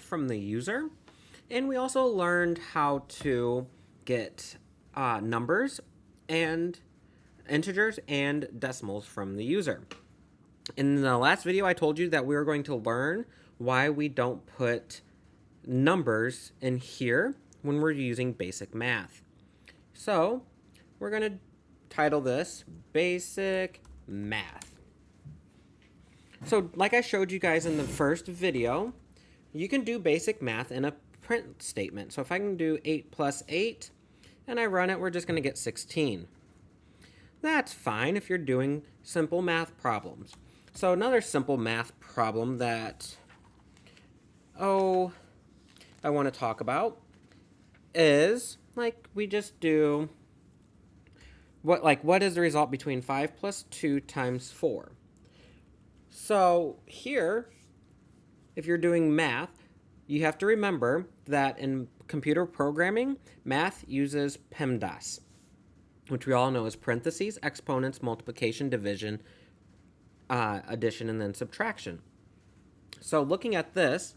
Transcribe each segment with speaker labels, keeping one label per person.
Speaker 1: from the user. And we also learned how to get numbers and integers and decimals from the user. In the last video, I told you that we were going to learn why we don't put numbers in here when we're using basic math. So we're going to title this Basic Math. So like I showed you guys in the first video, you can do basic math in a print statement. So if I can do 8 plus 8 and I run it, we're just going to get 16. That's fine if you're doing simple math problems. So another simple math problem that, I want to talk about is, like, we just do, what is the result between 5 plus 2 times 4? So here, if you're doing math, you have to remember that in computer programming, math uses PEMDAS, which we all know is parentheses, exponents, multiplication, division, addition, and then subtraction. So looking at this,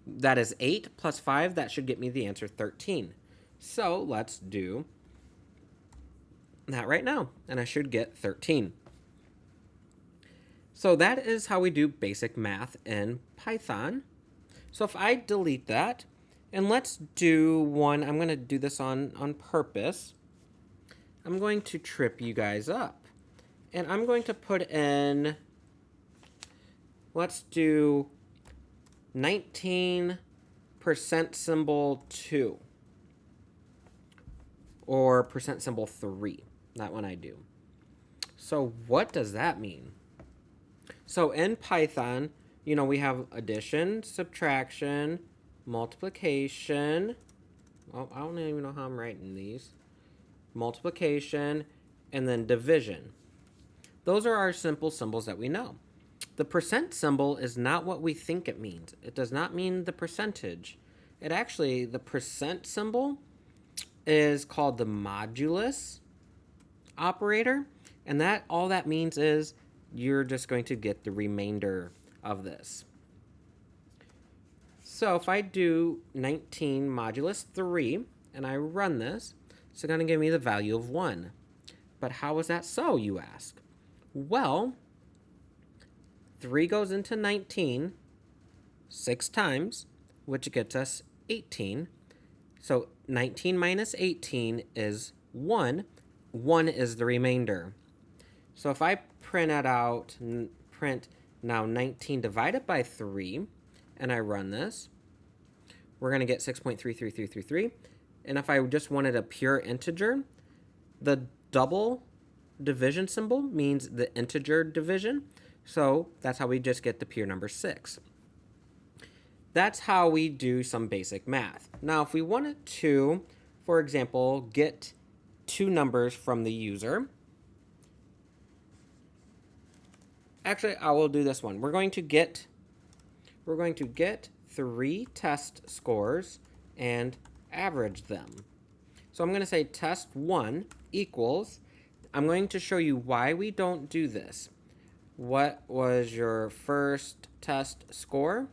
Speaker 1: that is 8 plus 5. That should get me the answer 13. So let's do that right now, and I should get 13. So that is how we do basic math in Python. So if I delete that, and let's do one, I'm going to do this on purpose. I'm going to trip you guys up. And I'm going to put in, let's do 19% symbol 2. Or percent symbol 3. That one I do. So what does that mean? So in Python, we have addition, subtraction, multiplication. Oh, I don't even know how I'm writing these. Multiplication, and then division. Those are our simple symbols that we know. The percent symbol is not what we think it means. It does not mean the percentage. The percent symbol is called the modulus operator, and all that means is you're just going to get the remainder of this. So if I do 19 modulus 3 and I run this, it's going to give me the value of 1. But how is that so, you ask? Well, 3 goes into 19 6 times, which gets us 18. So 19 minus 18 is 1. 1 is the remainder. So if I print now 19 divided by 3, and I run this, we're going to get 6.33333. And if I just wanted a pure integer, the double division symbol means the integer division. So that's how we just get the pure number 6. That's how we do some basic math. Now, if we wanted to, for example, get 2 numbers from the user, actually, I will do this one. We're going to get 3 test scores and average them. So I'm going to say test 1 equals, I'm going to show you why we don't do this. What was your first test score?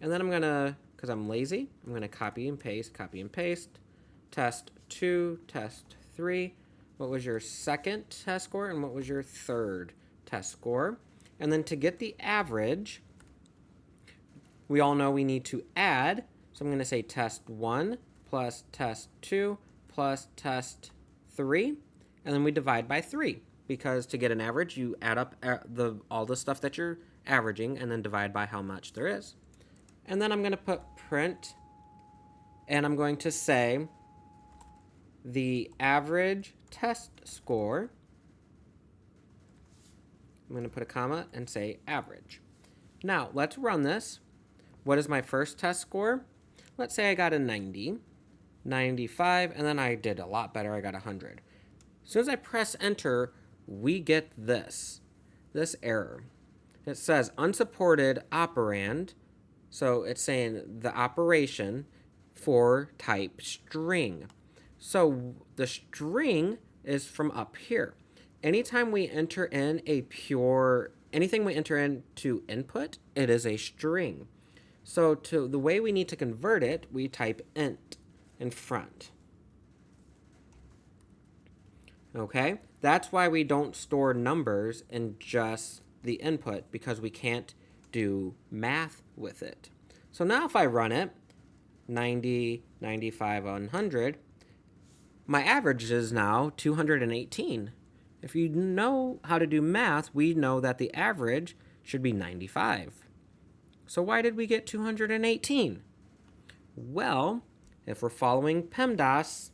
Speaker 1: And then I'm going to, because I'm lazy, I'm going to copy and paste. Test 2, test 3. What was your second test score and what was your third test score? And then to get the average, we all know we need to add. So I'm going to say test 1 plus test 2 plus test 3. And then we divide by 3. Because to get an average, you add up all the stuff that you're averaging and then divide by how much there is. And then I'm going to put print, and I'm going to say the average test score. I'm going to put a comma and say average. Now, let's run this. What is my first test score? Let's say I got a 90, 95, and then I did a lot better. I got 100. As soon as I press enter, we get this error. It says unsupported operand. So it's saying the operation for type string. So the string is from up here. Anytime we enter in a pure anything we enter into input, it is a string. So the way we need to convert it, we type int in front. Okay? That's why we don't store numbers in just the input, because we can't do math with it. So now if I run it, 90, 95, 100, my average is now 218. If you know how to do math, we know that the average should be 95. So why did we get 218? Well, if we're following PEMDAS,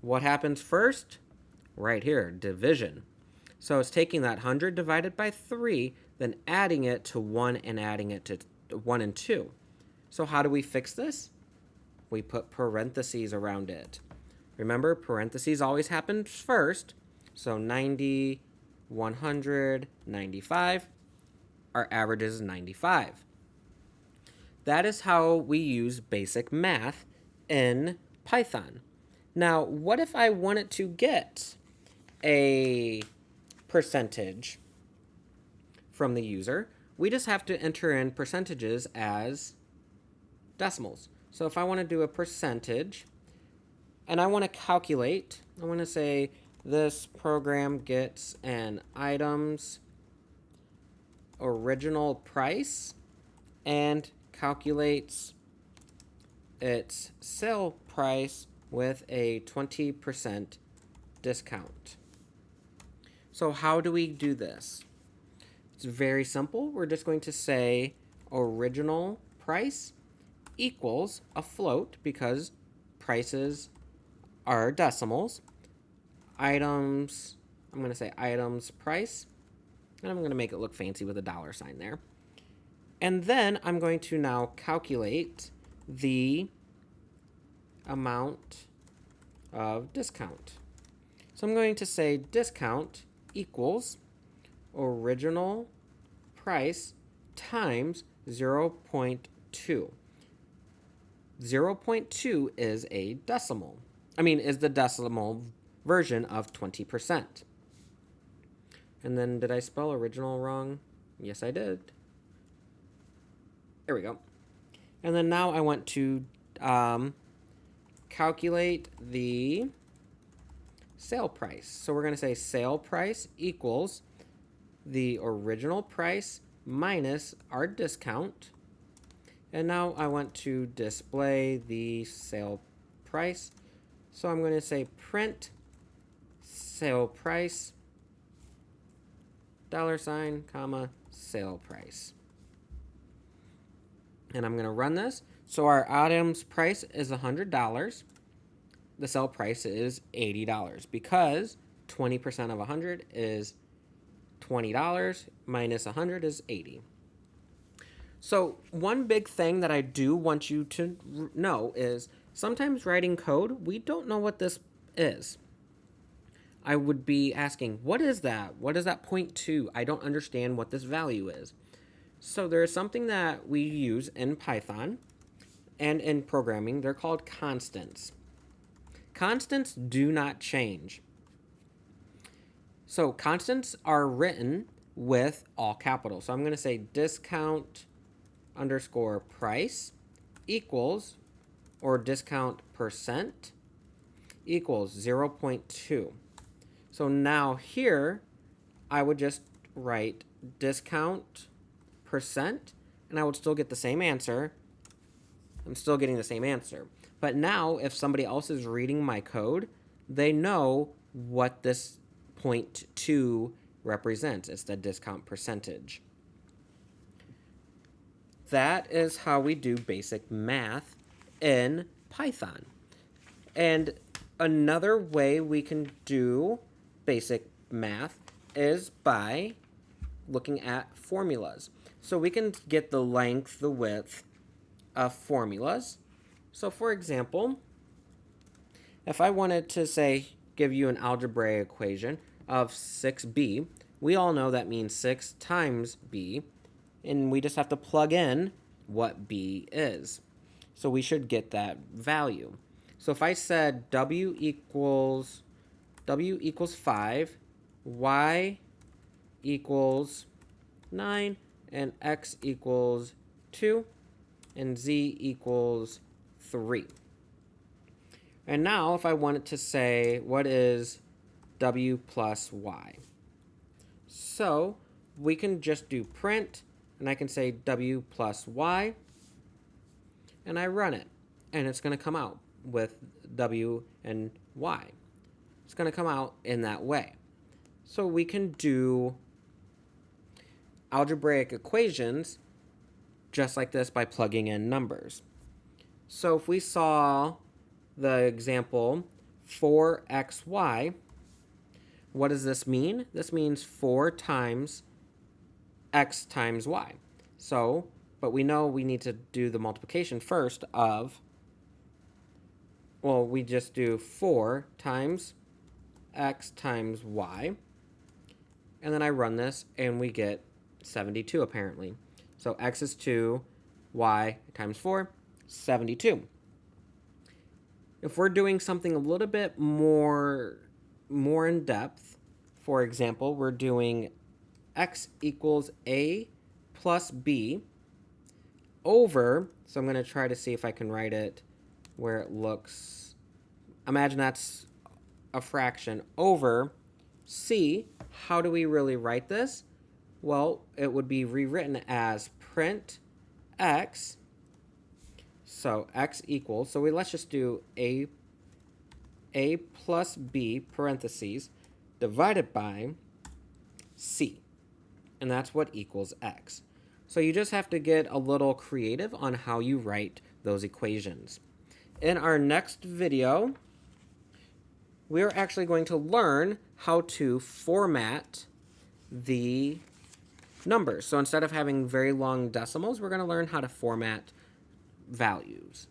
Speaker 1: what happens first? Right here, division. So it's taking that 100 divided by 3, then adding it to 1 and adding it to 1 and 2. So how do we fix this? We put parentheses around it. Remember, parentheses always happens first. So 90, 100, 95. Our average is 95. That is how we use basic math in Python. Now, what if I wanted to get a percentage from the user? We just have to enter in percentages as decimals. So if I want to do a percentage and I want to calculate, I want to say this program gets an item's original price and calculates its sale price with a 20% discount. So how do we do this? It's very simple. We're just going to say original price equals a float, because prices are decimals. Items, I'm going to say items price, and I'm going to make it look fancy with a $sign there. And then I'm going to now calculate the amount of discount. So I'm going to say discount equals original price times 0.2. 0.2 is a decimal. Is the decimal version of 20%. And then did I spell original wrong? Yes, I did. There we go. And then now I want to calculate the sale price. So we're going to say sale price equals the original price minus our discount. And now I want to display the sale price. So I'm going to say print sale price, $, comma, sale price. And I'm going to run this. So our item's price is $100. The sale price is $80, because 20% of 100 is $20 minus 100 is 80. So one big thing that I do want you to know is sometimes writing code, we don't know what this is. I would be asking, what is that? What is that 0.2? I don't understand what this value is. So there is something that we use in Python and in programming. They're called constants. Constants do not change. So constants are written with all capitals. So I'm going to say discount underscore price equals, or discount percent equals 0.2. So now here I would just write discount percent and I would still get the same answer. I'm still getting the same answer. But now if somebody else is reading my code, they know what this 0.2 represents. It's the discount percentage. That is how we do basic math in Python. And another way we can do basic math is by looking at formulas. So we can get the length, the width of formulas. So for example, if I wanted to say, give you an algebraic equation of 6b, we all know that means 6 times b, and we just have to plug in what b is. So we should get that value. So if I said w equals 5, y equals 9, and x equals 2, and z equals 3. And now if I wanted to say, what is w plus y? So we can just do print, and I can say w plus y, and I run it. And it's going to come out with w and y. It's going to come out in that way. So we can do algebraic equations just like this by plugging in numbers. So if we saw the example 4xy, what does this mean? This means 4 times x times y. So, but we know we need to do the multiplication first of, well, we just do 4 times x times y. And then I run this, and we get 72 apparently. So x is 2, y times 4, 72. If we're doing something a little bit more in depth, for example, we're doing x equals a plus b over, so I'm going to try to see if I can write it where it looks, imagine that's a fraction, over c. How do we really write this? Well, it would be rewritten as print x. So x equals, so let's just do a plus b parentheses divided by c. And that's what equals x. So you just have to get a little creative on how you write those equations. In our next video, we're actually going to learn how to format the numbers. So instead of having very long decimals, we're going to learn how to format values.